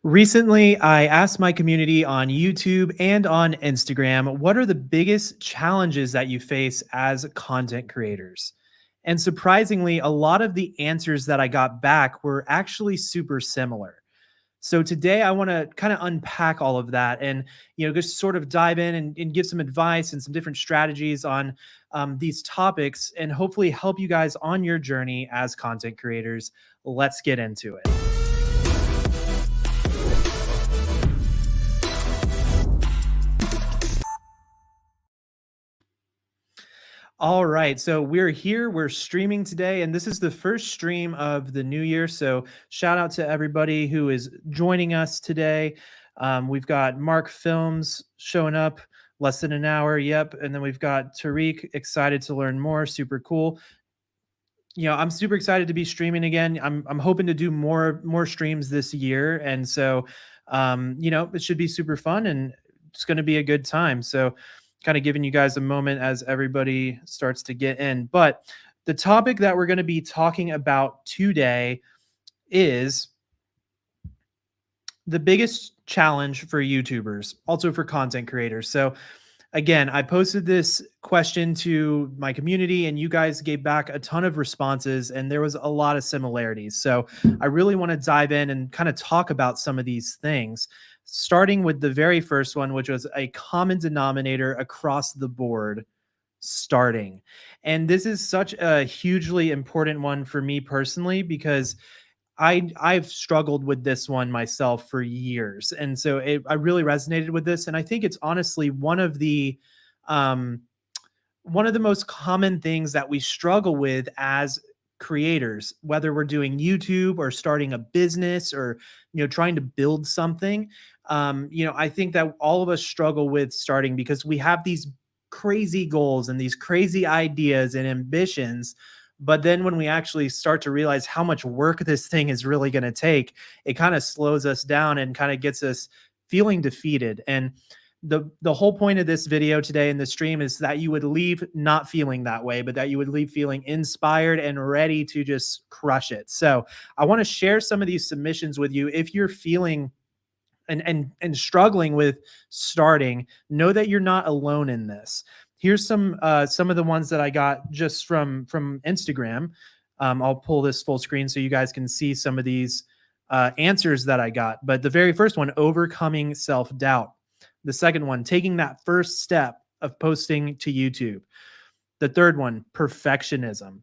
Recently, I asked my community on YouTube and on Instagram, what are the biggest challenges that you face as content creators? And surprisingly, a lot of the answers that I got back were actually super similar. So today I want to kind of unpack all of that and just sort of dive in and give some advice and some different strategies on these topics and hopefully help you guys on your journey as content creators. Let's get into it. All right. So we're here, we're streaming today, and this is the first stream of the new year. So shout out to everybody who is joining us today. We've got Mark Films showing up less than an hour. Yep. And then we've got Tariq excited to learn more. Super cool. I'm super excited to be streaming again. I'm hoping to do more streams this year. And so it should be super fun and it's going to be a good time. So kind of giving you guys a moment as everybody starts to get in. But the topic that we're going to be talking about today is the biggest challenge for YouTubers, also for content creators. So again, I posted this question to my community and you guys gave back a ton of responses and there was a lot of similarities. So I really want to dive in and kind of talk about some of these things, starting with the very first one, which was a common denominator across the board: starting. And this is such a hugely important one for me personally because I've struggled with this one myself for years, and so I really resonated with this, and I think it's honestly um, one of the most common things that we struggle with as creators, whether we're doing YouTube or starting a business or trying to build something. I think that all of us struggle with starting because we have these crazy goals and these crazy ideas and ambitions, but then when we actually start to realize how much work this thing is really going to take, it kind of slows us down and kind of gets us feeling defeated. And the whole point of this video today in the stream is that you would leave not feeling that way, but that you would leave feeling inspired and ready to just crush it. So I want to share some of these submissions with you. If you're feeling and struggling with starting, know that you're not alone in this. Here's some of the ones that I got just from Instagram. I'll pull this full screen so you guys can see some of these answers that I got. But the very first one: overcoming self-doubt. The second one: taking that first step of posting to YouTube. The third one: perfectionism.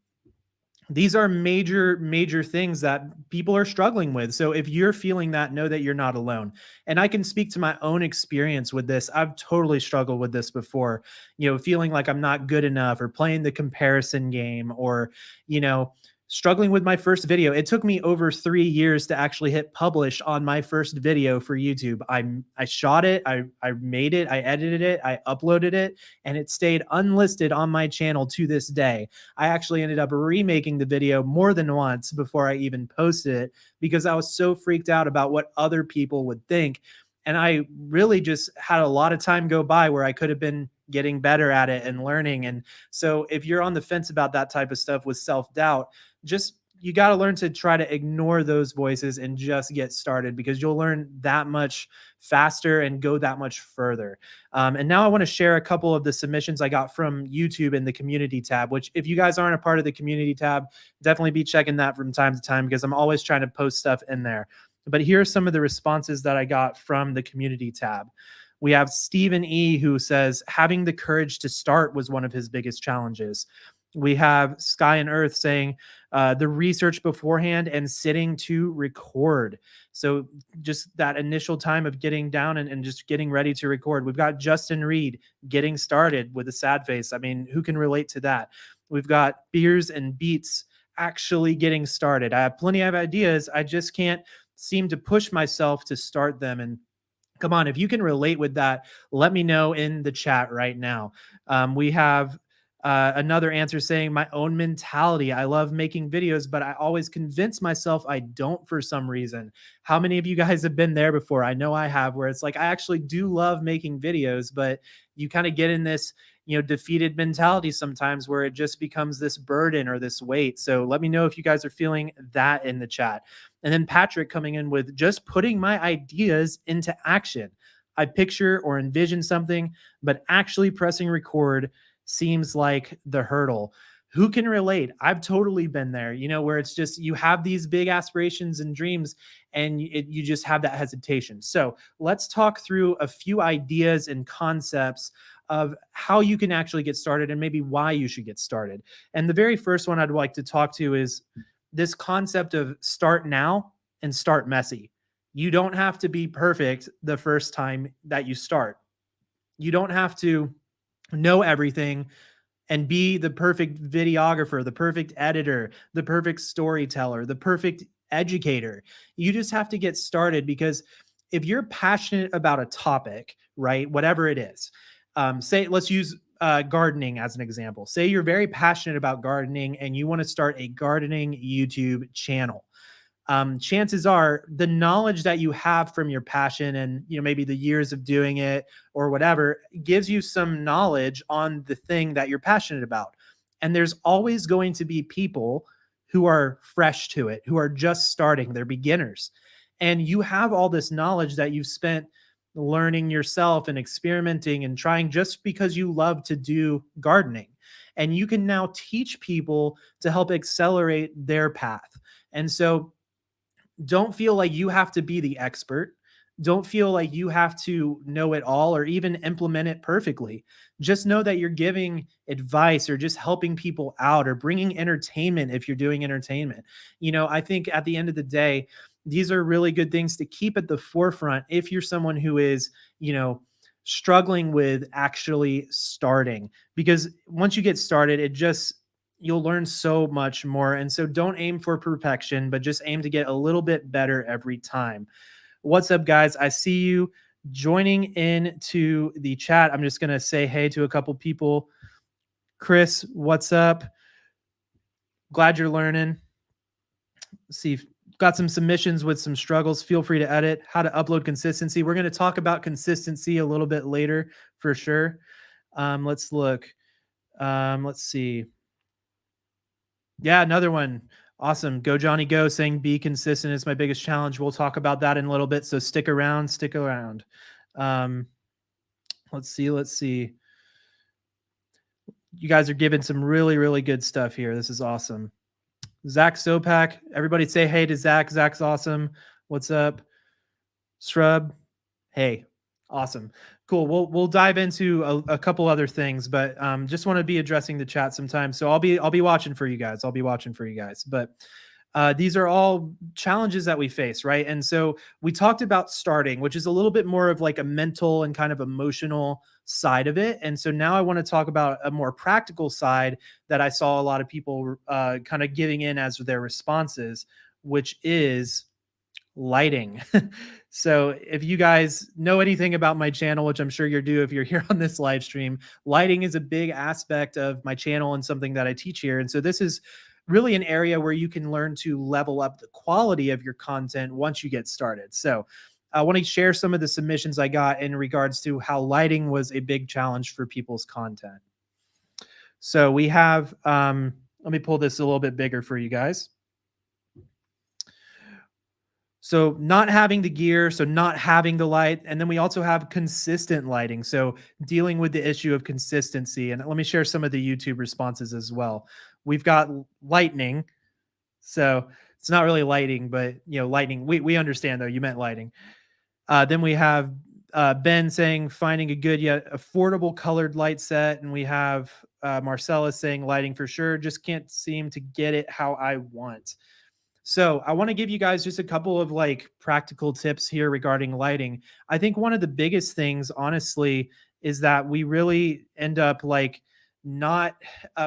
These are major things that people are struggling with. So if you're feeling that, know that you're not alone. And I can speak to my own experience with this. I've totally struggled with this before, feeling like I'm not good enough or playing the comparison game or, struggling with my first video. It took me over 3 years to actually hit publish on my first video for YouTube. I shot it, I made it, I edited it, I uploaded it, and it stayed unlisted on my channel to this day. I actually ended up remaking the video more than once before I even posted it because I was so freaked out about what other people would think. And I really just had a lot of time go by where I could have been getting better at it and learning. And so if you're on the fence about that type of stuff with self-doubt, you got to learn to try to ignore those voices and just get started, because you'll learn that much faster and go that much further. And now I want to share a couple of the submissions I got from YouTube in the community tab, which if you guys aren't a part of the community tab, definitely be checking that from time to time because I'm always trying to post stuff in there. But here are some of the responses that I got from the community tab. We have Stephen E, who says having the courage to start was one of his biggest challenges. We have Sky and Earth saying the research beforehand and sitting to record. So just that initial time of getting down and just getting ready to record. We've got Justin Reed getting started with a sad face. I mean, who can relate to that? We've got Beers and Beats actually getting started. I have plenty of ideas. I just can't seem to push myself to start them. And come on, if you can relate with that, let me know in the chat right now. We have Another answer saying my own mentality. I love making videos, but I always convince myself I don't for some reason. How many of you guys have been there before? I know I have, where it's like I actually do love making videos, but you kind of get in this, defeated mentality sometimes where it just becomes this burden or this weight. So let me know if you guys are feeling that in the chat. And then Patrick coming in with just putting my ideas into action. I picture or envision something, but actually pressing record seems like the hurdle. Who can relate? I've totally been there, where it's just you have these big aspirations and dreams and you just have that hesitation. So let's talk through a few ideas and concepts of how you can actually get started and maybe why you should get started. And the very first one I'd like to talk to is this concept of start now and start messy. You don't have to be perfect the first time that you start. You don't have to know everything and be the perfect videographer, the perfect editor, the perfect storyteller, the perfect educator. You just have to get started, because if you're passionate about a topic, right, whatever it is, say, let's use gardening as an example. Say you're very passionate about gardening and you want to start a gardening YouTube channel. Chances are the knowledge that you have from your passion and maybe the years of doing it or whatever gives you some knowledge on the thing that you're passionate about. And there's always going to be people who are fresh to it, who are just starting, they're beginners. And you have all this knowledge that you've spent learning yourself and experimenting and trying just because you love to do gardening. And you can now teach people to help accelerate their path. And so don't feel like you have to be the expert. Don't feel like you have to know it all or even implement it perfectly. Just know that you're giving advice or just helping people out or bringing entertainment if you're doing entertainment. I think at the end of the day, these are really good things to keep at the forefront if you're someone who is, struggling with actually starting. Because once you get started, you'll learn so much more. And so don't aim for perfection, but just aim to get a little bit better every time. What's up, guys? I see you joining in to the chat. I'm just going to say hey to a couple people. Chris, what's up? Glad you're learning. Let's see. Got some submissions with some struggles. Feel free to edit. How to upload consistency. We're going to talk about consistency a little bit later for sure. Let's look. Let's see. Yeah, another one. Awesome. Go Johnny Go saying be consistent is my biggest challenge. We'll talk about that in a little bit. So stick around, stick around. Let's see. You guys are giving some really, really good stuff here. This is awesome. Zach Sopak. Everybody say hey to Zach. Zach's awesome. What's up? Shrub. Hey. Awesome. Cool. We'll dive into a couple other things, but just want to be addressing the chat sometimes. So I'll be watching for you guys. But these are all challenges that we face, right? And so we talked about starting, which is a little bit more of like a mental and kind of emotional side of it. And so now I want to talk about a more practical side that I saw a lot of people kind of giving in as their responses, which is lighting. So if you guys know anything about my channel, which I'm sure you do if you're here on this live stream, lighting is a big aspect of my channel and something that I teach here. And so this is really an area where you can learn to level up the quality of your content once you get started. So I want to share some of the submissions I got in regards to how lighting was a big challenge for people's content. So we have, let me pull this a little bit bigger for you guys. So not having the gear, so not having the light. And then we also have consistent lighting. So dealing with the issue of consistency. And let me share some of the YouTube responses as well. We've got lightning. So it's not really lighting, but lightning. We understand though, you meant lighting. Then we have Ben saying finding a good yet affordable colored light set. And we have Marcella saying lighting for sure. Just can't seem to get it how I want. So I want to give you guys just a couple of like practical tips here regarding lighting. I think one of the biggest things, honestly, is that we really end up like not,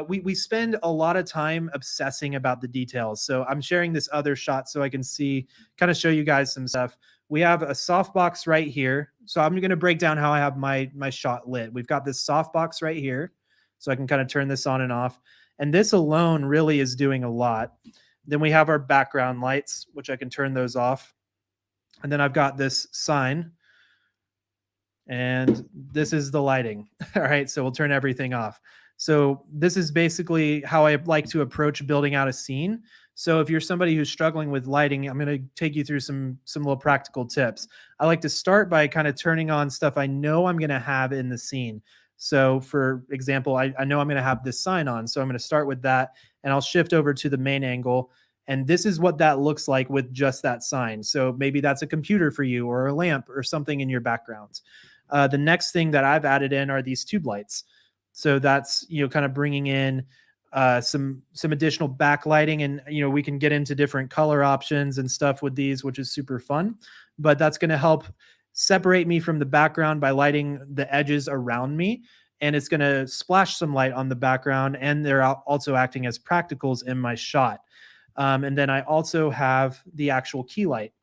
we spend a lot of time obsessing about the details. So I'm sharing this other shot so I can see, kind of show you guys some stuff. We have a softbox right here. So I'm going to break down how I have my shot lit. We've got this softbox right here. So I can kind of turn this on and off. And this alone really is doing a lot. Then we have our background lights, which I can turn those off. And then I've got this sign, and this is the lighting. All right, so we'll turn everything off. So this is basically how I like to approach building out a scene. So if you're somebody who's struggling with lighting, I'm going to take you through some little practical tips. I like to start by kind of turning on stuff I know I'm going to have in the scene. So for example, I know I'm going to have this sign on, so I'm going to start with that, and I'll shift over to the main angle. And this is what that looks like with just that sign. So maybe that's a computer for you, or a lamp, or something in your background. The next thing that I've added in are these tube lights. So that's, kind of bringing in some additional backlighting, and we can get into different color options and stuff with these, which is super fun. But that's going to help separate me from the background by lighting the edges around me, and it's going to splash some light on the background, and they're also acting as practicals in my shot. And then I also have the actual key light.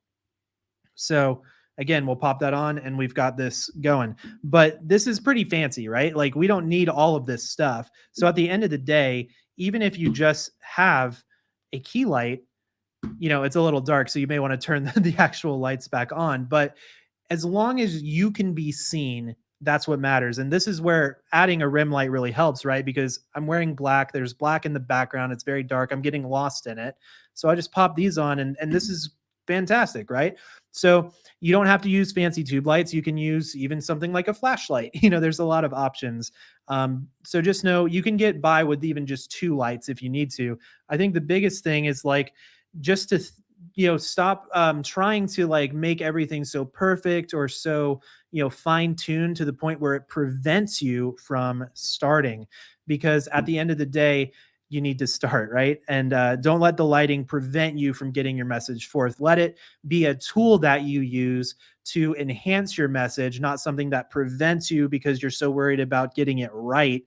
So again, we'll pop that on and we've got this going. But this is pretty fancy, right? Like, we don't need all of this stuff. So at the end of the day, even if you just have a key light, it's a little dark, so you may want to turn the actual lights back on. But as long as you can be seen, that's what matters. And this is where adding a rim light really helps, right? Because I'm wearing black, there's black in the background, it's very dark, I'm getting lost in it. So I just pop these on, and this is fantastic, right? So you don't have to use fancy tube lights. You can use even something like a flashlight. There's a lot of options. So just know you can get by with even just two lights if you need to. I think the biggest thing is like, just to stop trying to like make everything so perfect, or so fine tuned to the point where it prevents you from starting. Because at the end of the day, you need to start, right? And don't let the lighting prevent you from getting your message forth. Let it be a tool that you use to enhance your message, not something that prevents you because you're so worried about getting it right.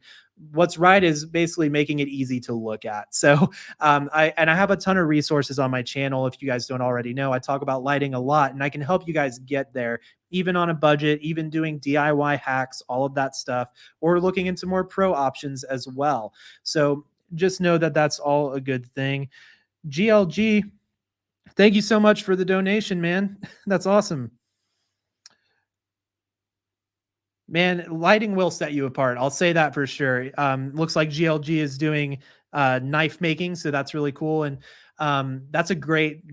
What's right is basically making it easy to look at. So I have a ton of resources on my channel. If you guys don't already know, I talk about lighting a lot, and I can help you guys get there, even on a budget, even doing DIY hacks, all of that stuff, or looking into more pro options as well. So just know that that's all a good thing. GLG, thank you so much for the donation, man. That's awesome. Man, lighting will set you apart. I'll say that for sure. Looks like GLG is doing knife making, so that's really cool. And that's a great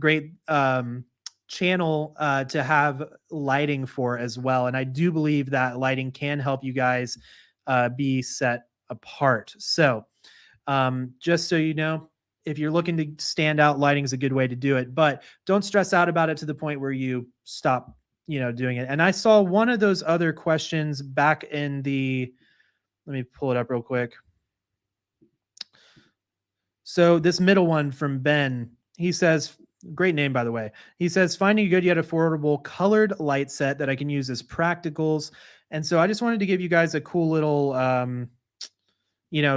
channel to have lighting for as well. And I do believe that lighting can help you guys be set apart. So just so you know, if you're looking to stand out, lighting is a good way to do it. But don't stress out about it to the point where you stop, doing it. And I saw one of those other questions back in the, let me pull it up real quick. So this middle one from Ben, he says, great name, by the way. He says, finding a good yet affordable colored light set that I can use as practicals. And so I just wanted to give you guys a cool little,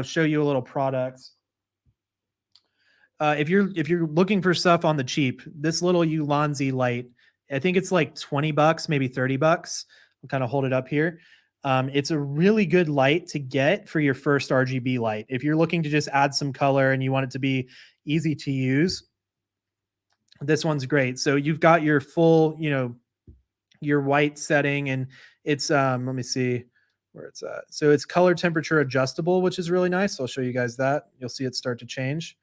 show you a little product. If you're looking for stuff on the cheap, this little Ulanzi light, I think it's like $20, maybe $30. I'll kind of hold it up here. It's a really good light to get for your first RGB light. If you're looking to just add some color and you want it to be easy to use, this one's great. So you've got your full, your white setting, and it's let me see where it's at. So it's color temperature adjustable, which is really nice. I'll show you guys that. You'll see it start to change.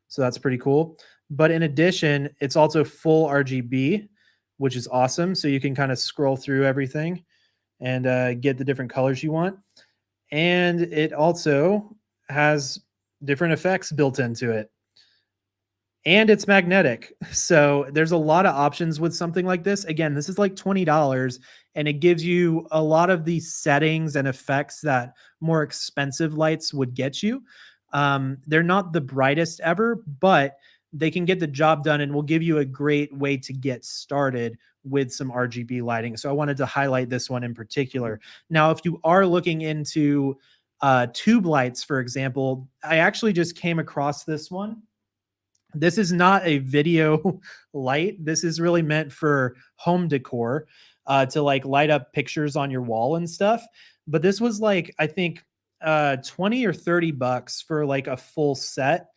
So that's pretty cool. But in addition, it's also full RGB, which is awesome. So you can kind of scroll through everything and get the different colors you want. And it also has different effects built into it. And it's magnetic. So there's a lot of options with something like this. Again, this is like $20, and it gives you a lot of these settings and effects that more expensive lights would get you. They're not the brightest ever, but they can get the job done and will give you a great way to get started with some RGB lighting. So I wanted to highlight this one in particular. Now, if you are looking into tube lights, for example, I actually just came across this one. This is not a video light. This is really meant for home decor, to like light up pictures on your wall and stuff. But this was like, I think 20 or 30 bucks for like a full set.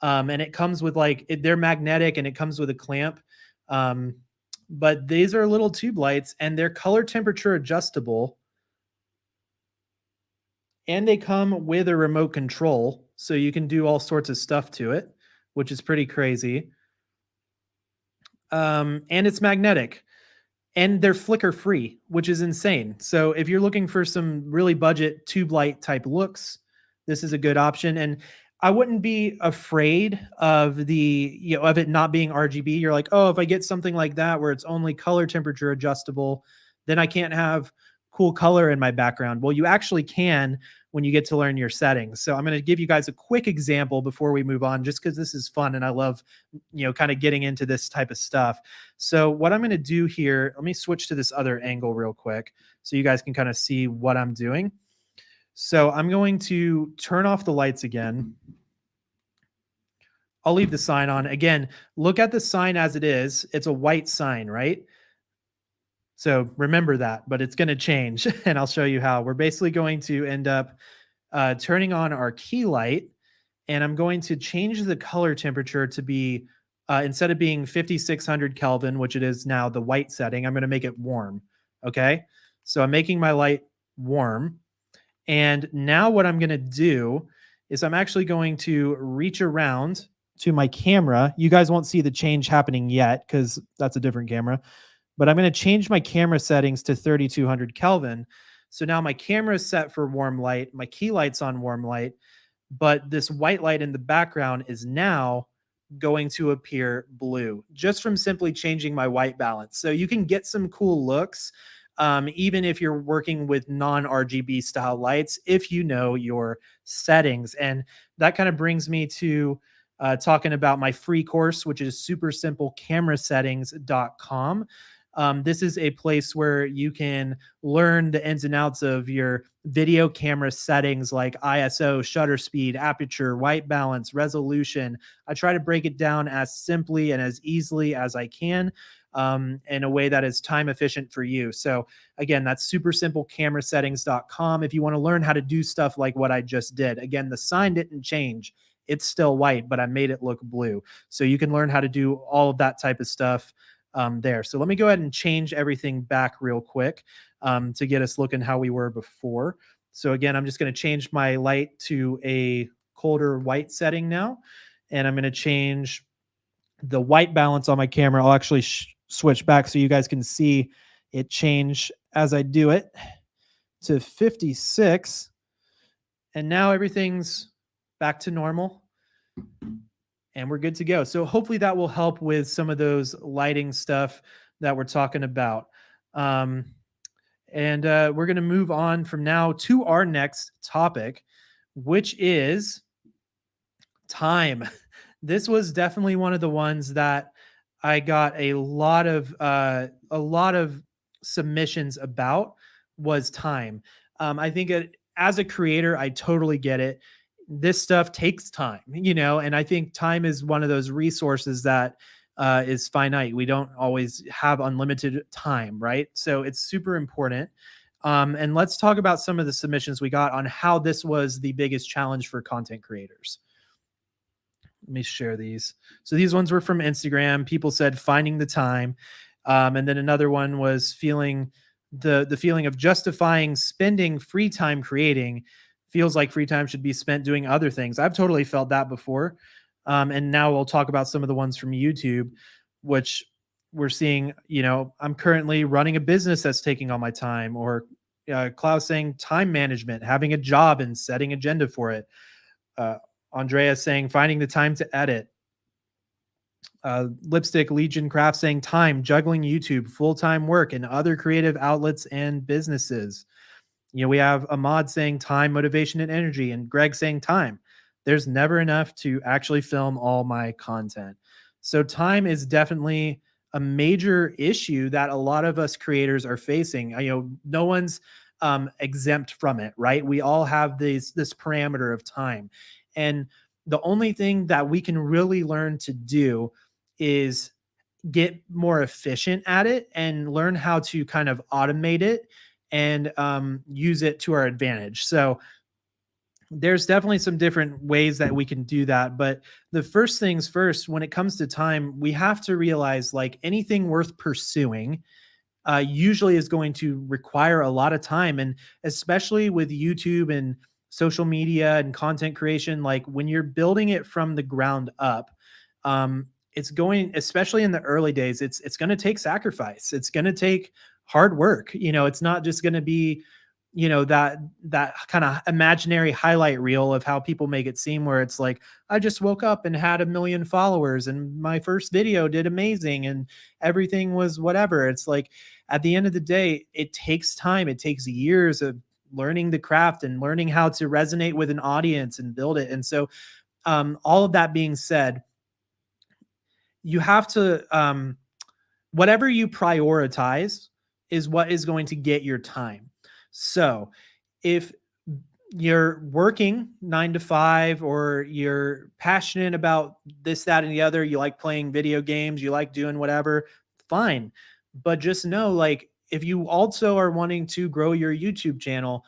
And it comes with like they're magnetic and it comes with a clamp. Um, but these are little tube lights and they're color temperature adjustable and they come with a remote control so you can do all sorts of stuff to it, which is pretty crazy. And it's magnetic and they're flicker free, which is insane. So if you're looking for some really budget tube light type looks, this is a good option. And I wouldn't be afraid of of it not being RGB. You're like, oh, if I get something like that where it's only color temperature adjustable, then I can't have cool color in my background. Well, you actually can when you get to learn your settings. So I'm going to give you guys a quick example before we move on, just because this is fun and I love, kind of getting into this type of stuff. So what I'm going to do here, let me switch to this other angle real quick so you guys can kind of see what I'm doing. So I'm going to turn off the lights again. I'll leave the sign on. Again, look at the sign as it is. It's a white sign, right? So remember that, but it's going to change and I'll show you how. We're basically going to end up turning on our key light and I'm going to change the color temperature to be, instead of being 5600 Kelvin, which it is now the white setting, I'm going to make it warm. Okay. So I'm making my light warm. And now what I'm going to do is I'm actually going to reach around to my camera. You guys won't see the change happening yet because that's a different camera, but I'm going to change my camera settings to 3200 Kelvin. So now my camera is set for warm light. My key light's on warm light, but this white light in the background is now going to appear blue just from simply changing my white balance. So you can get some cool looks, even if you're working with non-RGB style lights, if you know your settings. And that kind of brings me to talking about my free course, which is supersimplecamerasettings.com. This is a place where you can learn the ins and outs of your video camera settings like ISO, shutter speed, aperture, white balance, resolution. I try to break it down as simply and as easily as I can, in a way that is time efficient for you. So again, that's supersimplecamerasettings.com. If you want to learn how to do stuff like what I just did, again, the sign didn't change. It's still white, but I made it look blue. So you can learn how to do all of that type of stuff there. So let me go ahead and change everything back real quick to get us looking how we were before. So again, I'm just going to change my light to a colder white setting now. And I'm going to change the white balance on my camera. I'll actually switch back so you guys can see it change as I do it to 56. And now everything's back to normal and we're good to go. So hopefully that will help with some of those lighting stuff that we're talking about. And we're going to move on from now to our next topic, which is time. This was definitely one of the ones that I got a lot of submissions about was time. I think as a creator, I totally get it. This stuff takes time, and I think time is one of those resources that is finite. We don't always have unlimited time, right? So it's super important. And let's talk about some of the submissions we got on how this was the biggest challenge for content creators. Let me share these. So these ones were from Instagram. People said finding the time. And then another one was feeling the feeling of justifying spending free time creating. Feels like free time should be spent doing other things. I've totally felt that before. And now we'll talk about some of the ones from YouTube, which we're seeing, I'm currently running a business that's taking all my time, or Klaus saying time management, having a job and setting agenda for it. Andrea saying finding the time to edit. Lipstick Legion Craft saying time, juggling YouTube, full-time work, and other creative outlets and businesses. We have Ahmad saying time, motivation, and energy, and Greg saying time. There's never enough to actually film all my content. So time is definitely a major issue that a lot of us creators are facing. No one's exempt from it, right? We all have this parameter of time. And the only thing that we can really learn to do is get more efficient at it and learn how to kind of automate it and use it to our advantage. So There's definitely some different ways that we can do that, but the first things first, when it comes to time, we have to realize like anything worth pursuing usually is going to require a lot of time. And especially with YouTube and social media and content creation, like when you're building it from the ground up, it's going, especially in the early days, it's going to take sacrifice. It's going to take hard work. It's not just going to be, that kind of imaginary highlight reel of how people make it seem, where it's like, I just woke up and had 1 million followers and my first video did amazing and everything was whatever. It's like, at the end of the day, it takes time. It takes years of learning the craft and learning how to resonate with an audience and build it. And so, all of that being said, you have to, whatever you prioritize is what is going to get your time. So, if you're working 9 to 5 or you're passionate about this, that, and the other, you like playing video games, you like doing whatever, fine. But just know, like, if you also are wanting to grow your YouTube channel,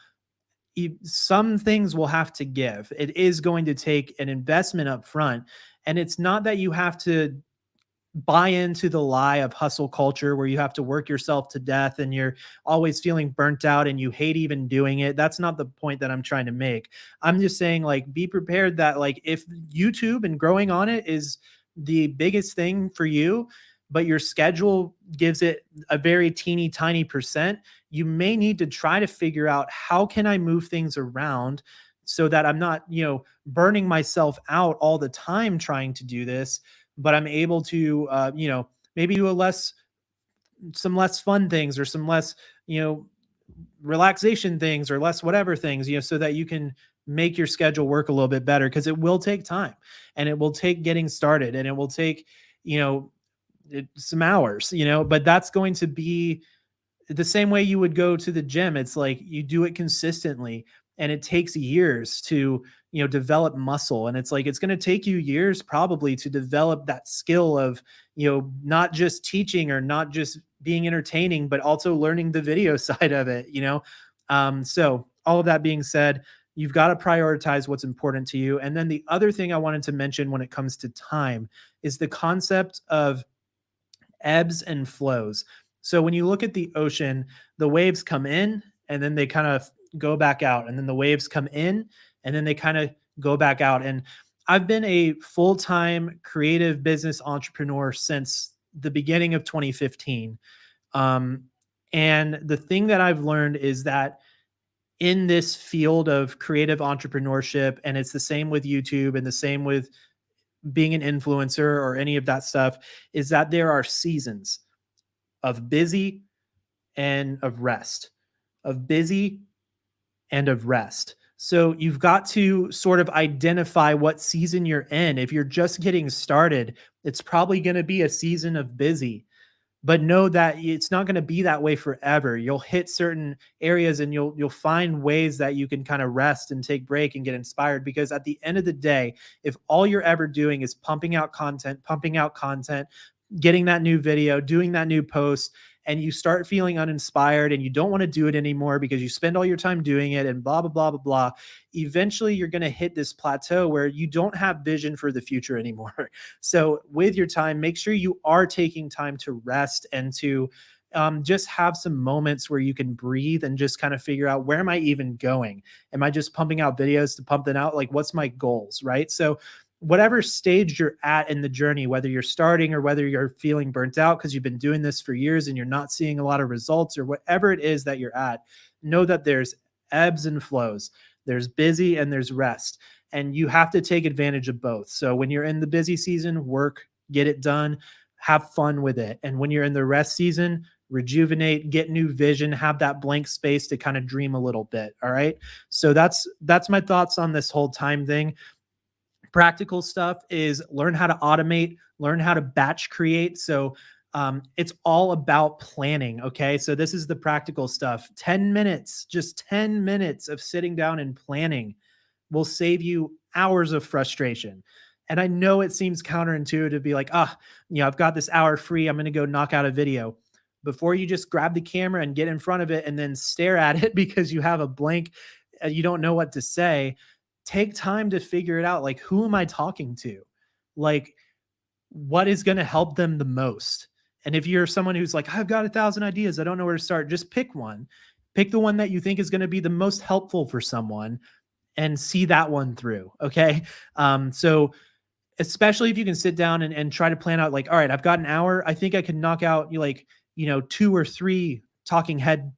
some things will have to give. It is going to take an investment up front. And it's not that you have to buy into the lie of hustle culture where you have to work yourself to death and you're always feeling burnt out and you hate even doing it. That's not the point that I'm trying to make. I'm just saying, like, be prepared that, like, if YouTube and growing on it is the biggest thing for you, but your schedule gives it a very teeny tiny percent, you may need to try to figure out, how can I move things around so that I'm not, burning myself out all the time trying to do this, but I'm able to, maybe do some less fun things, or some less, you know, relaxation things, or less whatever things, so that you can make your schedule work a little bit better, because it will take time and it will take getting started and it will take, you know, some hours, but that's going to be the same way you would go to the gym. It's like you do it consistently and it takes years to, develop muscle. And it's like, it's going to take you years probably to develop that skill of, not just teaching or not just being entertaining, but also learning the video side of it. So all of that being said, you've got to prioritize what's important to you. And then the other thing I wanted to mention when it comes to time is the concept of ebbs and flows. So when you look at the ocean, the waves come in and then they kind of go back out, and then the waves come in and then they kind of go back out. And I've been a full-time creative business entrepreneur since the beginning of 2015. Um, and the thing that I've learned is that in this field of creative entrepreneurship, and it's the same with YouTube and the same with being an influencer or any of that stuff, is that there are seasons of busy and of rest, of busy and of rest. So you've got to sort of identify what season you're in. If you're just getting started, it's probably going to be a season of busy, but know that it's not going to be that way forever. You'll hit certain areas and you'll find ways that you can kind of rest and take break and get inspired, because at the end of the day, if all you're ever doing is pumping out content, getting that new video, doing that new post, and you start feeling uninspired and you don't want to do it anymore because you spend all your time doing it and blah, blah, blah, blah, blah, eventually you're going to hit this plateau where you don't have vision for the future anymore. So with your time, make sure you are taking time to rest and to just have some moments where you can breathe and just kind of figure out, where am I even going? Am I just pumping out videos to pump them out? Like, what's my goals, right? So whatever stage you're at in the journey, whether you're starting or whether you're feeling burnt out because you've been doing this for years and you're not seeing a lot of results, or whatever it is that you're at, know that there's ebbs and flows. There's busy and there's rest. And you have to take advantage of both. So when you're in the busy season, work, get it done, have fun with it. And when you're in the rest season, rejuvenate, get new vision, have that blank space to kind of dream a little bit. All right. So that's my thoughts on this whole time thing. Practical stuff is learn how to automate, learn how to batch create. So it's all about planning. Okay. So this is the practical stuff. 10 minutes, just 10 minutes of sitting down and planning will save you hours of frustration. And I know it seems counterintuitive to be like, I've got this hour free, I'm going to go knock out a video. Before you just grab the camera and get in front of it and then stare at it because you have a blank, you don't know what to say, take time to figure it out. Like, who am I talking to? Like, what is going to help them the most? And if you're someone who's like, I've got 1,000 ideas, I don't know where to start, just pick one. Pick the one that you think is going to be the most helpful for someone and see that one through. Okay. So especially if you can sit down and try to plan out, like, all right, I've got an hour. I think I can knock out like, 2 or 3 talking head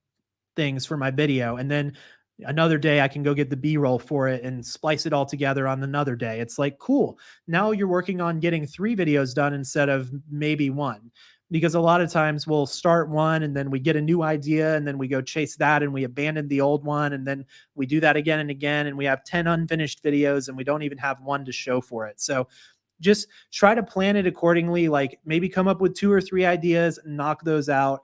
things for my video. And then another day I can go get the B-roll for it and splice it all together on another day. It's like, cool. Now you're working on getting 3 videos done instead of maybe 1. Because a lot of times we'll start one and then we get a new idea and then we go chase that and we abandon the old one and then we do that again and again and we have 10 unfinished videos and we don't even have one to show for it. So just try to plan it accordingly. Like, maybe come up with 2 or 3 ideas, knock those out.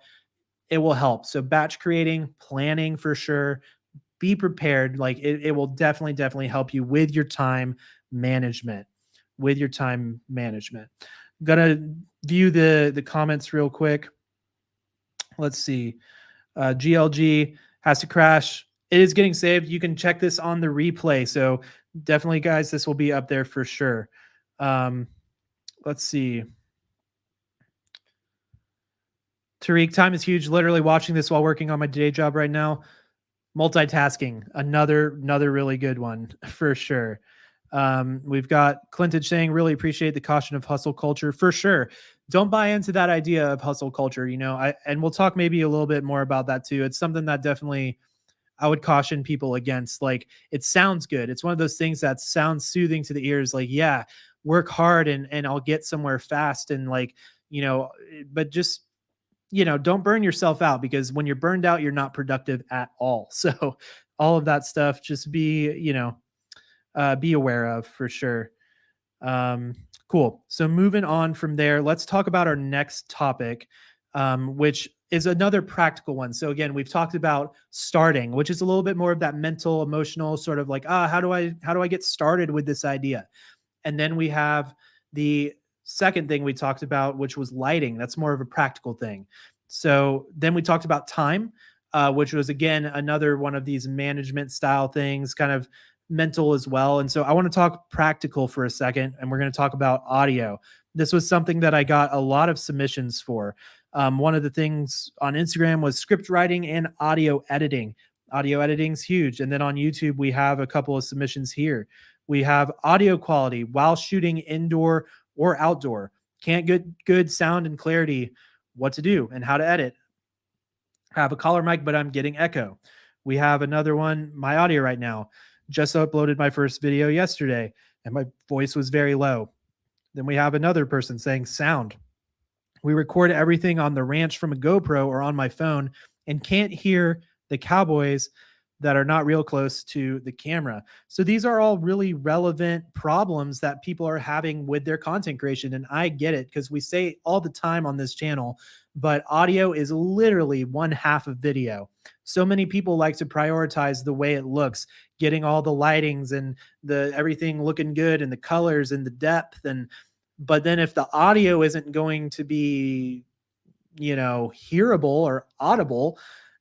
It will help. So batch creating, planning for sure. Be prepared. Like, it will definitely help you with your time management. With your time management. I'm gonna view the comments real quick. Let's see. GLG has to crash. It is getting saved. You can check this on the replay. So definitely, guys, this will be up there for sure. Let's see. Tariq, time is huge. Literally watching this while working on my day job right now. Multitasking, another really good one for sure. We've got Clinton saying, really appreciate the caution of hustle culture for sure. Don't buy into that idea of hustle culture. And we'll talk maybe a little bit more about that too. It's something that definitely I would caution people against. Like, it sounds good. It's one of those things that sounds soothing to the ears. Like, yeah, work hard and I'll get somewhere fast. And like, but just, don't burn yourself out, because when you're burned out, you're not productive at all. So all of that stuff, just be aware of for sure. Cool. So moving on from there, let's talk about our next topic, which is another practical one. So again, we've talked about starting, which is a little bit more of that mental, emotional sort of like, how do I get started with this idea? And then we have the second thing we talked about, which was lighting. That's more of a practical thing. So then we talked about time, which was, again, another one of these management style things, kind of mental as well. And so I want to talk practical for a second, and we're going to talk about audio. This was something that I got a lot of submissions for. One of the things on Instagram was script writing and audio editing. Audio editing is huge. And then on YouTube, we have a couple of submissions here. We have audio quality while shooting indoor or outdoor. Can't get good sound and clarity, what to do and how to edit. Have a collar mic, but I'm getting echo. We have another one, my audio right now. Just uploaded my first video yesterday and my voice was very low. Then we have another person saying sound. We record everything on the ranch from a GoPro or on my phone and can't hear the cowboys that are not real close to the camera. So these are all really relevant problems that people are having with their content creation. And I get it, because we say all the time on this channel, but audio is literally one half of video. So many people like to prioritize the way it looks, getting all the lightings and the everything looking good and the colors and the depth. But then if the audio isn't going to be, hearable or audible,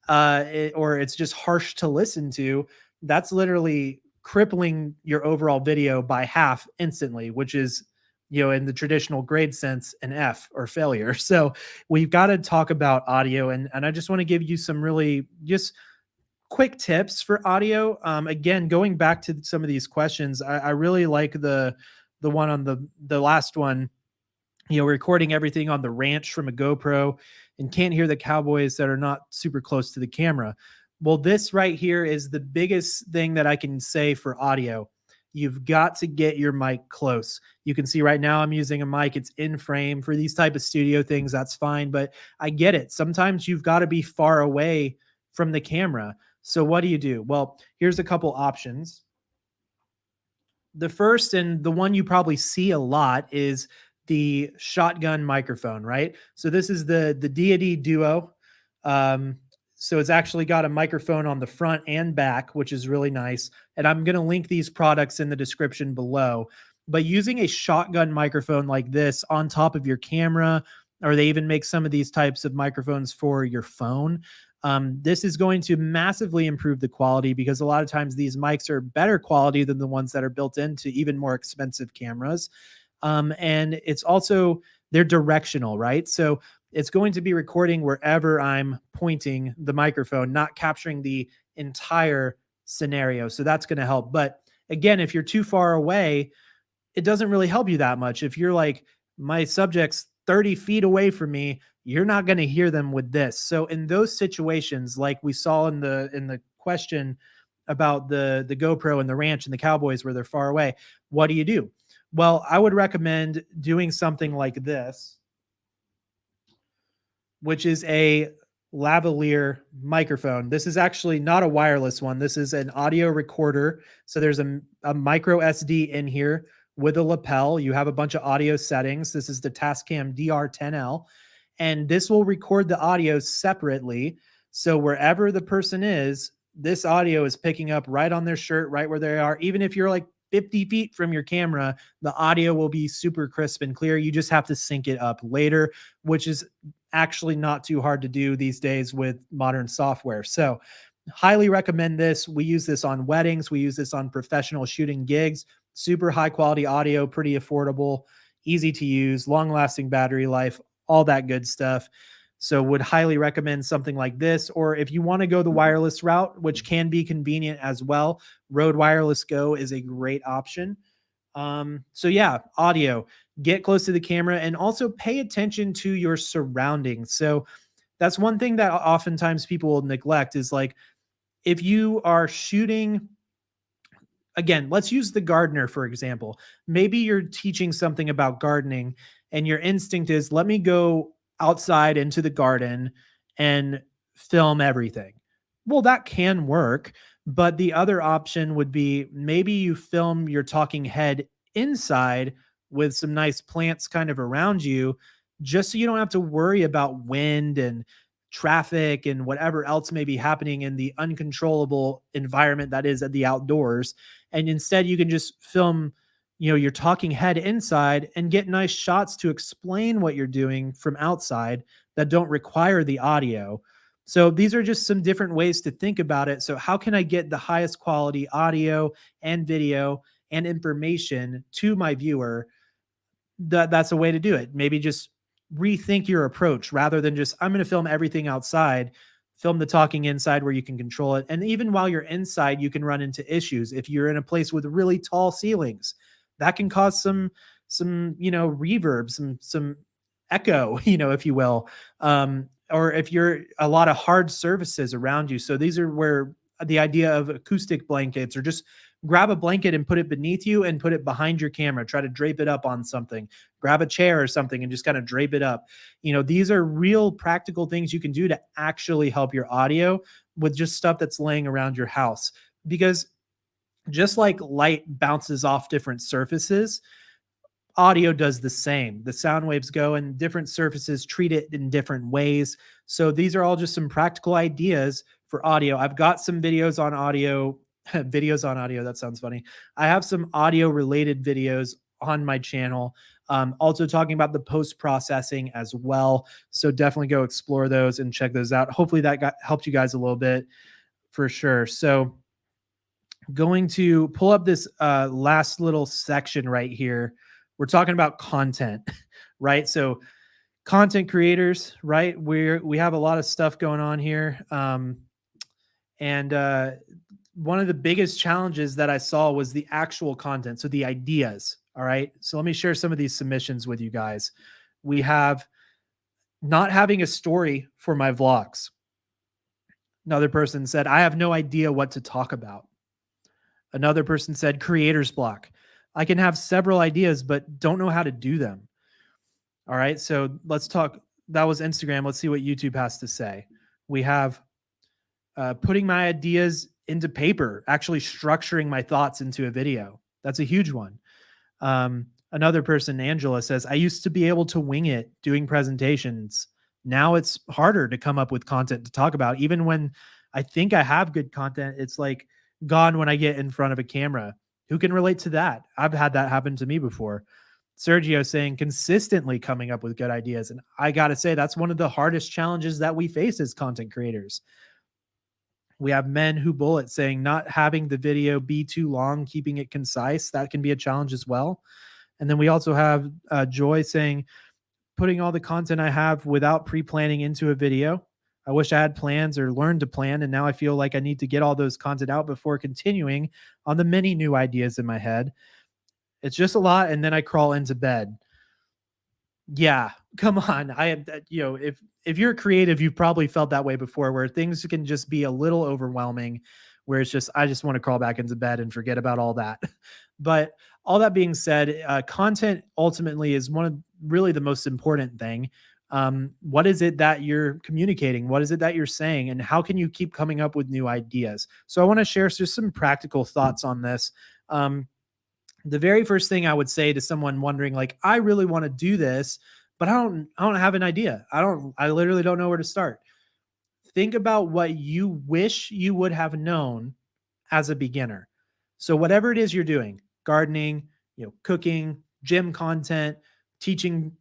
or it's just harsh to listen to, that's literally crippling your overall video by half instantly, which is, in the traditional grade sense, an F or failure. So we've got to talk about audio. And I just want to give you some really just quick tips for audio. Again, going back to some of these questions, I really like the one on the last one, recording everything on the ranch from a GoPro and can't hear the cowboys that are not super close to the camera. Well, this right here is the biggest thing that I can say for audio. You've got to get your mic close. You can see right now I'm using a mic. It's in frame. For these type of studio things, that's fine, but I get it. Sometimes you've got to be far away from the camera. So what do? Well, here's a couple options. The first, and the one you probably see a lot, is the shotgun microphone, right? So this is the Deity Duo. So it's actually got a microphone on the front and back, which is really nice. And I'm going to link these products in the description below. But using a shotgun microphone like this on top of your camera, or they even make some of these types of microphones for your phone, This is going to massively improve the quality because a lot of times these mics are better quality than the ones that are built into even more expensive cameras. And it's also, they're directional, right? So it's going to be recording wherever I'm pointing the microphone, not capturing the entire scenario. So that's going to help. But again, if you're too far away, it doesn't really help you that much. If you're like, my subject's 30 feet away from me, you're not going to hear them with this. So in those situations, like we saw in the question about the GoPro and the ranch and the cowboys where they're far away, what do you do? Well, I would recommend doing something like this, which is a lavalier microphone. This is actually not a wireless one. This is an audio recorder. So there's a micro SD in here with a lapel. You have a bunch of audio settings. This is the Tascam DR10L, and this will record the audio separately. So wherever the person is, this audio is picking up right on their shirt, right where they are. Even if you're like 50 feet from your camera, the audio will be super crisp and clear. You just have to sync it up later, which is actually not too hard to do these days with modern software. So highly recommend this. We use this on weddings. We use this on professional shooting gigs. Super high quality audio, pretty affordable, easy to use, long lasting battery life, all that good stuff. So would highly recommend something like this. Or if you want to go the wireless route, which can be convenient as well, Rode Wireless Go is a great option. So yeah, audio, get close to the camera and also pay attention to your surroundings. So that's one thing that oftentimes people will neglect is like, if you are shooting, again, let's use the gardener, for example. Maybe you're teaching something about gardening and your instinct is, let me go outside into the garden and film everything. Well, that can work. But the other option would be maybe you film your talking head inside with some nice plants kind of around you, just so you don't have to worry about wind and traffic and whatever else may be happening in the uncontrollable environment that is at the outdoors. And instead you can just film, your talking head inside and get nice shots to explain what you're doing from outside that don't require the audio. So these are just some different ways to think about it. So how can I get the highest quality audio and video and information to my viewer? That's a way to do it. Maybe just rethink your approach rather than just, I'm going to film everything outside, film the talking inside where you can control it. And even while you're inside, you can run into issues. If you're in a place with really tall ceilings, that can cause some, reverb, some echo, if you will. Or if you're a lot of hard surfaces around you. So these are where the idea of acoustic blankets, or just grab a blanket and put it beneath you and put it behind your camera, try to drape it up on something, grab a chair or something and just kind of drape it up. These are real practical things you can do to actually help your audio with just stuff that's laying around your house. Because just like light bounces off different surfaces, audio does the same. The sound waves go and different surfaces treat it in different ways. So these are all just some practical ideas for audio. I've got some videos on audio, videos on audio. That sounds funny. I have some audio related videos on my channel. Also talking about the post processing as well. So definitely go explore those and check those out. Hopefully that helped you guys a little bit for sure. So going to pull up this last little section right here. We're talking about content, right? So content creators, right? We have a lot of stuff going on here. And one of the biggest challenges that I saw was the actual content. So the ideas. All right. So let me share some of these submissions with you guys. We have not having a story for my vlogs. Another person said, I have no idea what to talk about. Another person said, creator's block. I can have several ideas, but don't know how to do them. All right. So let's talk. That was Instagram. Let's see what YouTube has to say. We have putting my ideas into paper, actually structuring my thoughts into a video. That's a huge one. Another person, Angela, says, I used to be able to wing it doing presentations. Now it's harder to come up with content to talk about. Even when I think I have good content, it's like gone when I get in front of a camera. Who can relate to that? I've had that happen to me before. Sergio saying consistently coming up with good ideas. And I got to say, that's one of the hardest challenges that we face as content creators. We have Men Who Bullet saying not having the video be too long, keeping it concise. That can be a challenge as well. And then we also have Joy saying putting all the content I have without pre-planning into a video. I wish I had plans or learned to plan, and now I feel like I need to get all those content out before continuing on the many new ideas in my head. It's just a lot, and then I crawl into bed. Yeah, come on. If you're creative, you've probably felt that way before, where things can just be a little overwhelming, where it's just I just want to crawl back into bed and forget about all that. But all that being said, content ultimately is one of really the most important thing. What is it that you're communicating? What is it that you're saying? And how can you keep coming up with new ideas? So I want to share just some practical thoughts on this. Um, the very first thing I would say to someone wondering, like, I really want to do this, but I don't have an idea. I literally don't know where to start. Think about what you wish you would have known as a beginner. So whatever it is you're doing, gardening, cooking, gym content, teaching,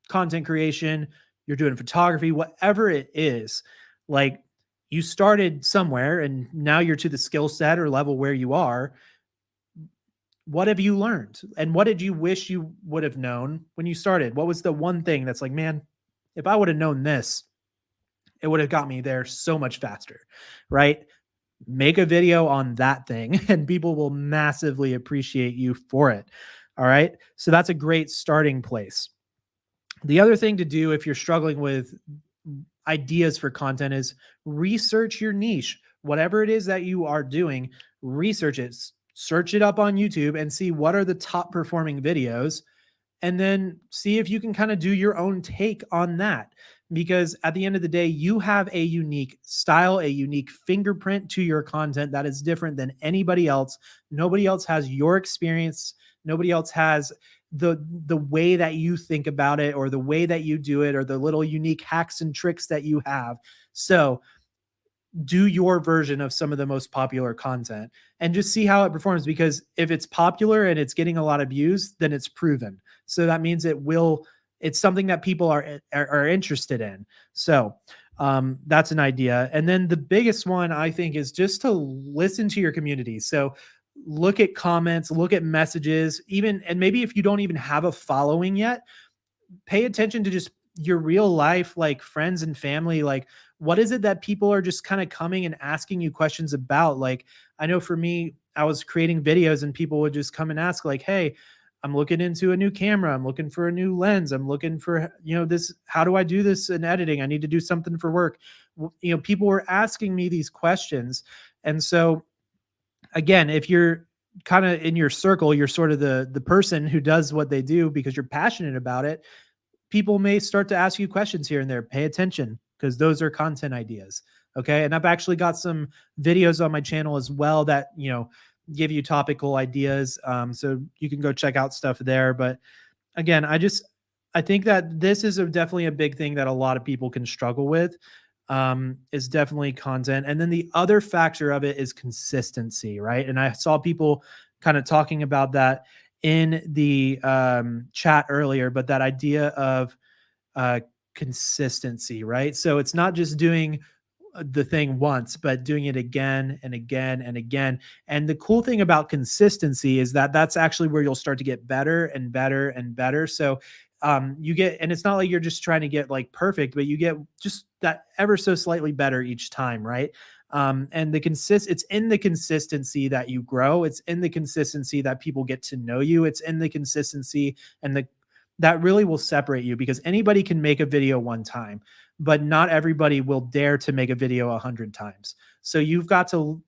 content creation, you're doing photography, whatever it is, like, you started somewhere and now you're to the skill set or level where you are. What have you learned? And what did you wish you would have known when you started? What was the one thing that's like, man, if I would have known this, it would have got me there so much faster, right? Make a video on that thing and people will massively appreciate you for it. All right. So that's a great starting place. The other thing to do if you're struggling with ideas for content is research your niche. Whatever it is that you are doing, research it. Search it up on YouTube and see what are the top performing videos, and then see if you can kind of do your own take on that. Because at the end of the day, you have a unique style, a unique fingerprint to your content that is different than anybody else. Nobody else has your experience. Nobody else has the way that you think about it, or the way that you do it, or the little unique hacks and tricks that you have. So do your version of some of the most popular content and just see how it performs, because if it's popular and it's getting a lot of views, then it's proven. So that means it's something that people are interested in. So that's an idea. And then the biggest one, I think, is just to listen to your community. So look at comments, look at messages, and maybe if you don't even have a following yet, pay attention to just your real life, like friends and family. Like, what is it that people are just kind of coming and asking you questions about? Like, I know for me, I was creating videos and people would just come and ask, like, hey, I'm looking into a new camera, I'm looking for a new lens, I'm looking for, this, how do I do this in editing? I need to do something for work. People were asking me these questions. And so again, if you're kind of in your circle, you're sort of the person who does what they do because you're passionate about it, people may start to ask you questions here and there. Pay attention, because those are content ideas. Okay. And I've actually got some videos on my channel as well that, give you topical ideas. So you can go check out stuff there. But again, I think that this is definitely a big thing that a lot of people can struggle with, is definitely content. And then the other factor of it is consistency, right? And I saw people kind of talking about that in the chat earlier, but that idea of uh, consistency, right? So it's not just doing the thing once, but doing it again and again and again. And the cool thing about consistency is that that's actually where you'll start to get better and better and better. So and it's not like you're just trying to get like perfect, but you get just that ever so slightly better each time, right? And it's in the consistency that you grow. It's in the consistency that people get to know you. It's in the consistency that really will separate you, because anybody can make a video one time, but not everybody will dare to make a video 100 times. So you've got to,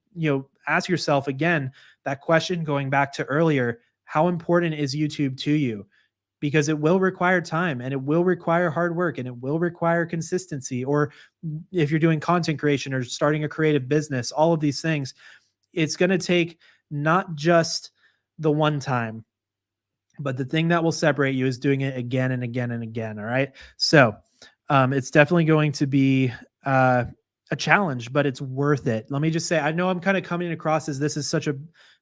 ask yourself again, that question going back to earlier, how important is YouTube to you? Because it will require time, and it will require hard work, and it will require consistency. Or if you're doing content creation or starting a creative business, all of these things, it's going to take not just the one time, but the thing that will separate you is doing it again and again and again. All right. So it's definitely going to be a challenge, but it's worth it. Let me just say, I know I'm kind of coming across as this is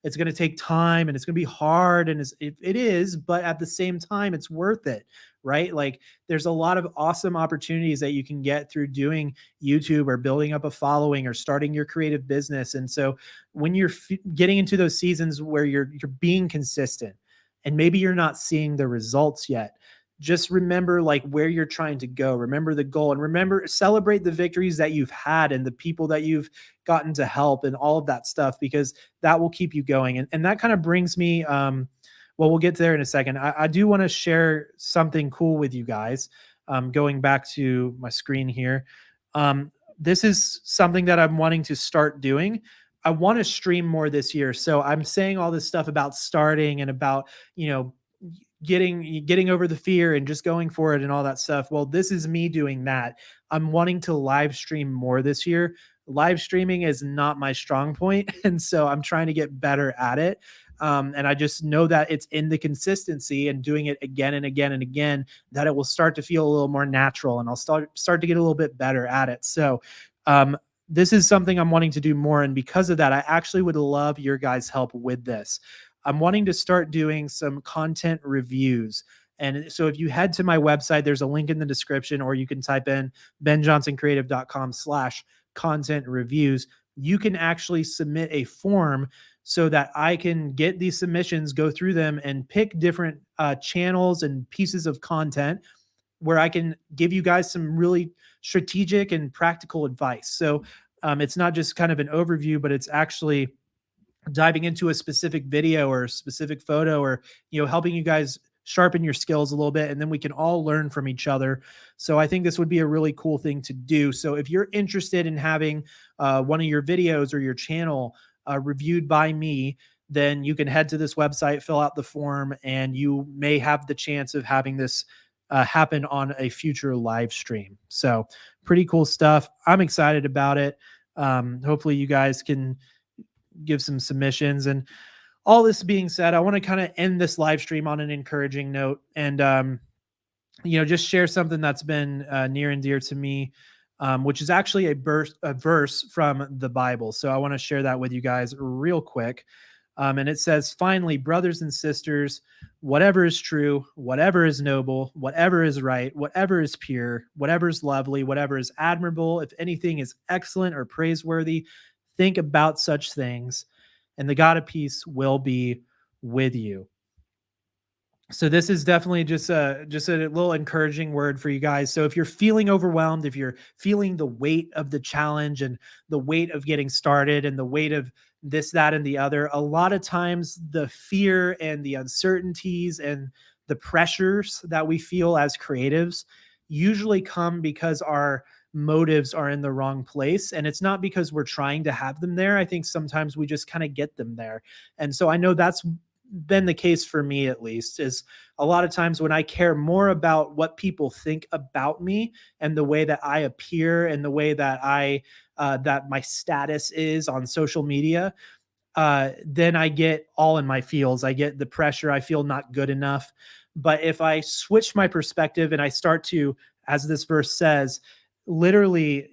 it's going to take time and it's going to be hard, and it is, but at the same time, it's worth it, right? Like, there's a lot of awesome opportunities that you can get through doing YouTube or building up a following or starting your creative business. And so when you're getting into those seasons where you're being consistent and maybe you're not seeing the results yet, just remember like where you're trying to go. Remember the goal, and remember, celebrate the victories that you've had and the people that you've gotten to help and all of that stuff, because that will keep you going. And that kind of brings me, well, we'll get there in a second. I do want to share something cool with you guys. Going back to my screen here. This is something that I'm wanting to start doing. I want to stream more this year. So I'm saying all this stuff about starting and about, you know, getting over the fear and just going for it and all that stuff. Well, this is me doing that. I'm wanting to live stream more this year. Live streaming is not my strong point, and so I'm trying to get better at it. And I just know that it's in the consistency and doing it again and again and again that it will start to feel a little more natural, and I'll start to get a little bit better at it. So this is something I'm wanting to do more, and because of that, I actually would love your guys' help with this. I'm wanting to start doing some content reviews. And so if you head to my website, there's a link in the description, or you can type in benjohnsoncreative.com/content reviews. You can actually submit a form so that I can get these submissions, go through them, and pick different channels and pieces of content where I can give you guys some really strategic and practical advice. So it's not just kind of an overview, but it's actually diving into a specific video or a specific photo, or helping you guys sharpen your skills a little bit, and then we can all learn from each other. So I think this would be a really cool thing to do. So if you're interested in having one of your videos or your channel reviewed by me, then you can head to this website, fill out the form, and you may have the chance of having this happen on a future live stream. So pretty cool stuff. I'm excited about it. Hopefully you guys can give some submissions. And all this being said, I want to kind of end this live stream on an encouraging note, and just share something that's been near and dear to me, which is actually a verse from the Bible. So I want to share that with you guys real quick. And it says, "Finally, brothers and sisters, whatever is true, whatever is noble, whatever is right, whatever is pure, whatever is lovely, whatever is admirable, if anything is excellent or praiseworthy, think about such things, and the God of peace will be with you." So this is definitely just a little encouraging word for you guys. So if you're feeling overwhelmed, if you're feeling the weight of the challenge and the weight of getting started and the weight of this, that, and the other, a lot of times the fear and the uncertainties and the pressures that we feel as creatives usually come because our motives are in the wrong place. And it's not because we're trying to have them there. I think sometimes we just kind of get them there. And so I know that's been the case for me, at least, is a lot of times when I care more about what people think about me and the way that I appear and the way that that my status is on social media, then I get all in my feels. I get the pressure. I feel not good enough. But if I switch my perspective and I start to, as this verse says, literally,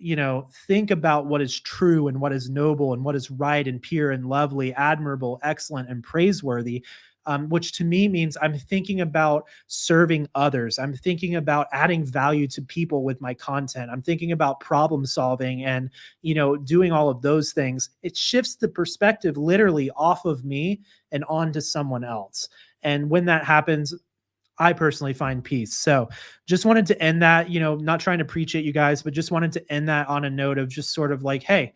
think about what is true and what is noble and what is right and pure and lovely, admirable, excellent, and praiseworthy, which to me means I'm thinking about serving others. I'm thinking about adding value to people with my content. I'm thinking about problem solving and, doing all of those things. It shifts the perspective literally off of me and onto someone else. And when that happens, I personally find peace. So just wanted to end that, not trying to preach at you guys, but just wanted to end that on a note of just sort of like, hey,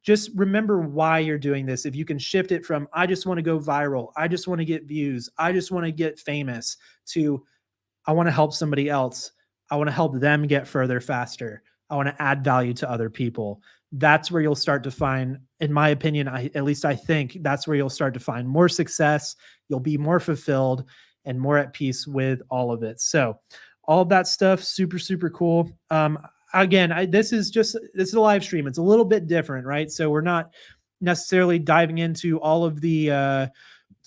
just remember why you're doing this. If you can shift it from, I just want to go viral, I just want to get views, I just want to get famous, to I want to help somebody else. I want to help them get further faster. I want to add value to other people. That's where you'll start to find, in my opinion, at least I think that's where you'll start to find more success. You'll be more fulfilled and more at peace with all of it. So all of that stuff, super, super cool. Again, this is a live stream. It's a little bit different, right? So we're not necessarily diving into all of the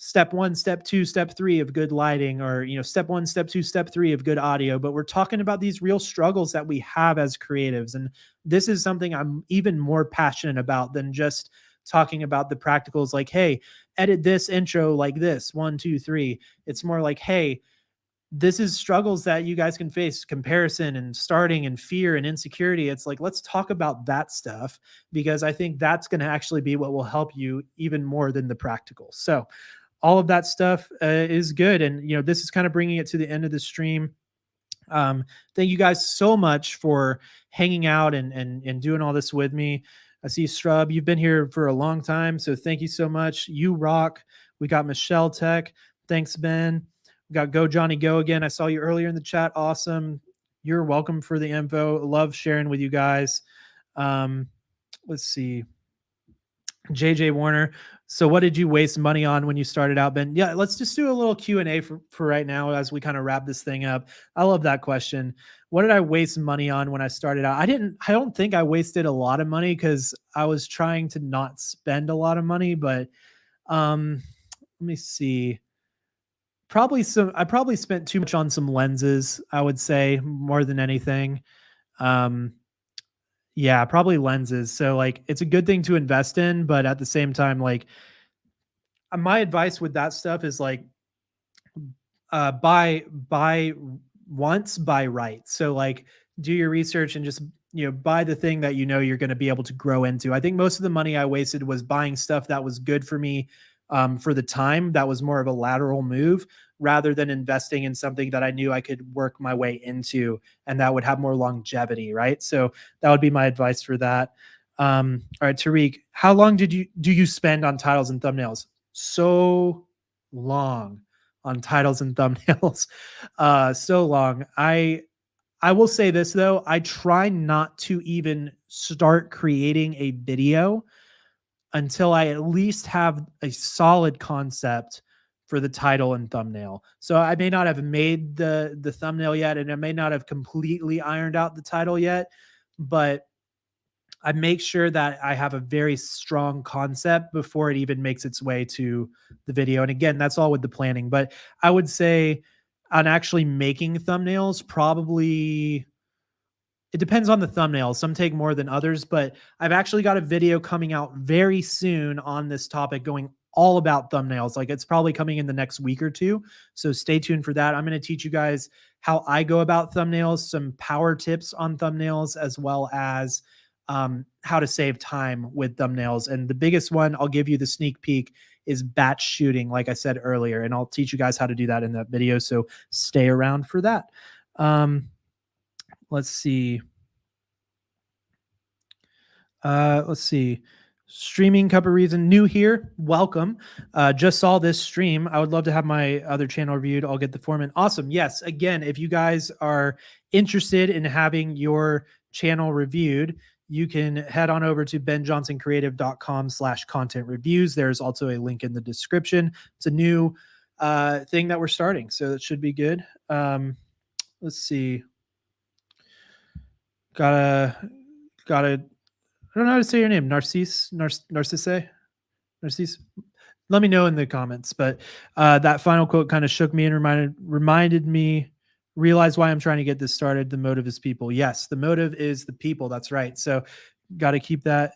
step one, step two, step three of good lighting, or, step one, step two, step three of good audio. But we're talking about these real struggles that we have as creatives. And this is something I'm even more passionate about than just talking about the practicals, like, hey, edit this intro like this, one, two, three. It's more like, hey, this is struggles that you guys can face, comparison and starting and fear and insecurity. It's like, let's talk about that stuff, because I think that's going to actually be what will help you even more than the practicals. So all of that stuff is good. And, this is kind of bringing it to the end of the stream. Thank you guys so much for hanging out and doing all this with me. I see Strub, you've been here for a long time, so thank you so much. You rock. We got Michelle Tech. Thanks, Ben. We got Go Johnny Go again. I saw you earlier in the chat. Awesome. You're welcome for the info. Love sharing with you guys. Let's see. JJ Warner. So what did you waste money on when you started out, Ben? Yeah, let's just do a little Q&A for right now as we kind of wrap this thing up. I love that question. What did I waste money on when I started out? I don't think I wasted a lot of money, because I was trying to not spend a lot of money, but let me see. I probably spent too much on some lenses, I would say, more than anything. Yeah, probably lenses. So like, it's a good thing to invest in, but at the same time, like, my advice with that stuff is like, buy once, buy right. So like, do your research and just, buy the thing that you're going to be able to grow into. I think most of the money I wasted was buying stuff that was good for me, for the time, that was more of a lateral move, rather than investing in something that I knew I could work my way into and that would have more longevity, right? So that would be my advice for that. All right, Tariq, how long do you spend on titles and thumbnails? So long on titles and thumbnails. So long. I will say this though, I try not to even start creating a video until I at least have a solid concept for the title and thumbnail. So I may not have made the thumbnail yet, and I may not have completely ironed out the title yet, but I make sure that I have a very strong concept before it even makes its way to the video. And again, that's all with the planning. But I would say on actually making thumbnails, probably it depends on the thumbnail. Some take more than others, but I've actually got a video coming out very soon on this topic, going all about thumbnails. Like, it's probably coming in the next week or two. So stay tuned for that. I'm going to teach you guys how I go about thumbnails, some power tips on thumbnails, as well as how to save time with thumbnails. And the biggest one, I'll give you the sneak peek, is batch shooting, like I said earlier. And I'll teach you guys how to do that in that video. So stay around for that. Let's see. Let's see. Streaming Cup of Reason, new here. Welcome. Just saw this stream. I would love to have my other channel reviewed. I'll get the form in. Awesome. Yes. Again, if you guys are interested in having your channel reviewed, you can head on over to benjohnsoncreative.com/content reviews. There's also a link in the description. It's a new thing that we're starting, so it should be good. Let's see. Gotta I don't know how to say your name. Narcisse. Let me know in the comments. But that final quote kind of shook me and reminded me, realize why I'm trying to get this started. The motive is people. Yes, the motive is the people. That's right. So got to keep that.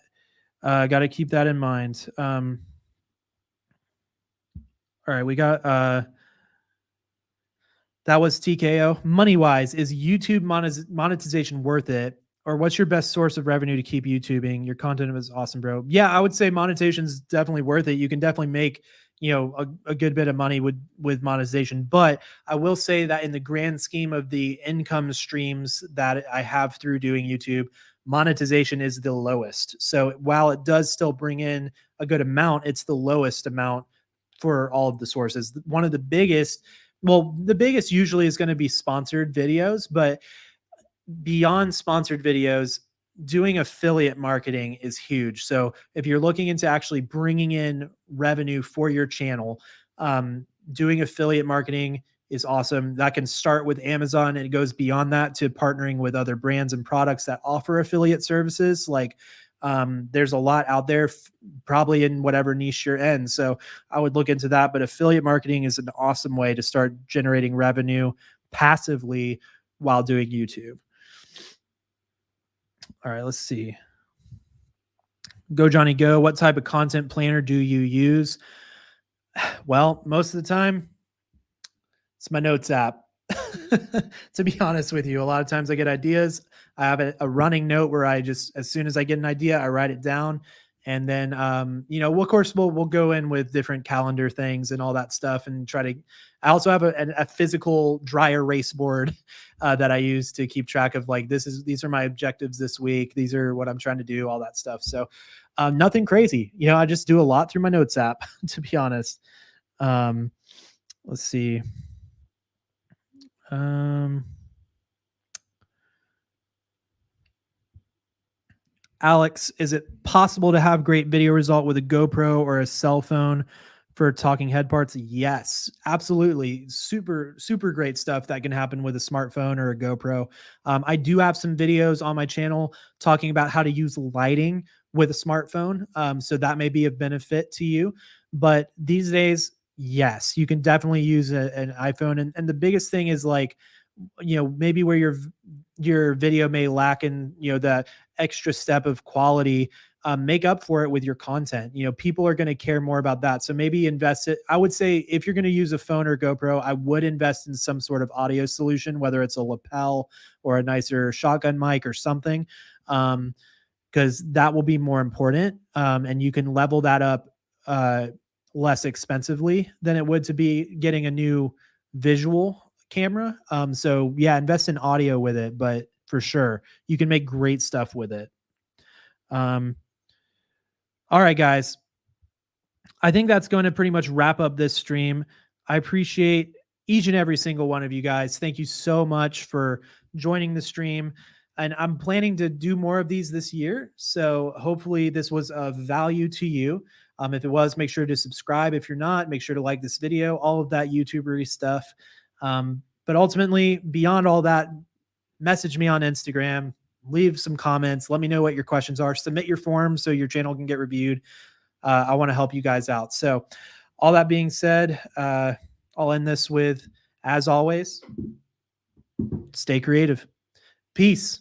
Got to keep that in mind. All right, we got. That was TKO. Money wise, is YouTube monetization worth it? Or what's your best source of revenue to keep YouTubing? Your content is awesome, bro. Yeah, I would say monetization is definitely worth it. You can definitely make, a good bit of money with monetization. But I will say that in the grand scheme of the income streams that I have through doing YouTube, monetization is the lowest. So while it does still bring in a good amount, it's the lowest amount for all of the sources. One of the biggest, well, the biggest usually is going to be sponsored videos, but beyond sponsored videos, doing affiliate marketing is huge. So if you're looking into actually bringing in revenue for your channel, doing affiliate marketing is awesome. That can start with Amazon, and it goes beyond that to partnering with other brands and products that offer affiliate services, like There's a lot out there, probably in whatever niche you're in. So I would look into that. But affiliate marketing is an awesome way to start generating revenue passively while doing YouTube. All right, let's see. Go Johnny Go. What type of content planner do you use? Well, most of the time, it's my notes app. To be honest with you, a lot of times I get ideas. I have a running note where I just, as soon as I get an idea, I write it down. And then, of course, we'll go in with different calendar things and all that stuff and try to. I also have a physical dry erase board that I use to keep track of, like, these are my objectives this week. These are what I'm trying to do, all that stuff. So nothing crazy. I just do a lot through my notes app, to be honest. Let's see. Alex, is it possible to have great video result with a GoPro or a cell phone for talking head parts? Yes, absolutely. Super, super great stuff that can happen with a smartphone or a GoPro. I do have some videos on my channel talking about how to use lighting with a smartphone. So that may be of benefit to you. But these days, yes, you can definitely use an iPhone. And the biggest thing is, like, maybe where your video may lack in, that extra step of quality, make up for it with your content. People are going to care more about that. So maybe invest it. I would say if you're going to use a phone or GoPro, I would invest in some sort of audio solution, whether it's a lapel or a nicer shotgun mic or something, because that will be more important. And you can level that up less expensively than it would to be getting a new visual camera. So yeah, invest in audio with it, but for sure you can make great stuff with it. All right, guys. I think that's going to pretty much wrap up this stream. I appreciate each and every single one of you guys. Thank you so much for joining the stream. And I'm planning to do more of these this year. So hopefully this was of value to you. If it was, make sure to subscribe. If you're not, make sure to like this video, all of that YouTubery stuff. But ultimately, beyond all that, message me on Instagram, leave some comments. Let me know what your questions are. Submit your form so your channel can get reviewed. I want to help you guys out. So all that being said, I'll end this with, as always, stay creative. Peace.